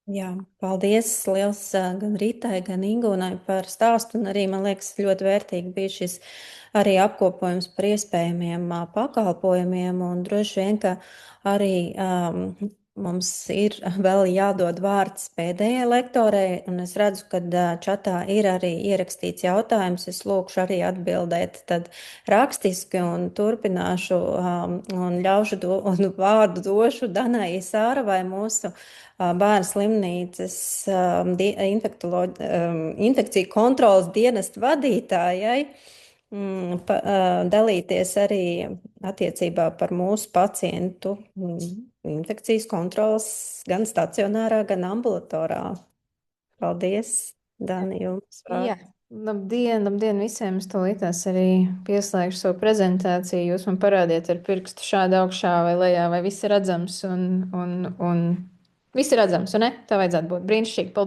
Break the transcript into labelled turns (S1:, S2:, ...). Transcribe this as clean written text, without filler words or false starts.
S1: Jā, paldies liels gan Rītai, gan Ingūnai par stāstu, un arī, man liekas, ļoti vērtīgi bija šis arī apkopojums par iespējamiem pakalpojumiem, un droši vien, ka arī mums ir vēl jādod vārds pēdējai lektorei, un es redzu, ka čatā ir arī ierakstīts jautājums, es lūkšu arī atbildēt tad rakstiski, un turpināšu, un ļaušu un vārdu došu Danai Sāravai, mūsu bērnu slimnīcas infekciju kontrolas dienesta vadītājai dalīties arī attiecībā par mūsu pacientu infekcijas kontrolas gan stacionārā, gan ambulatorā. Paldies, Dani, jums
S2: Jā,
S1: vārds.
S2: labdien, labdien visiem! Es tūlītās arī pieslēgšu savu prezentāciju. Jūs man parādiet ar pirkstu šādi augšā vai lejā, vai viss ir redzams un viss ir redzams, un ne? Tā vajadzētu būt brīnišķīgi. Paldies!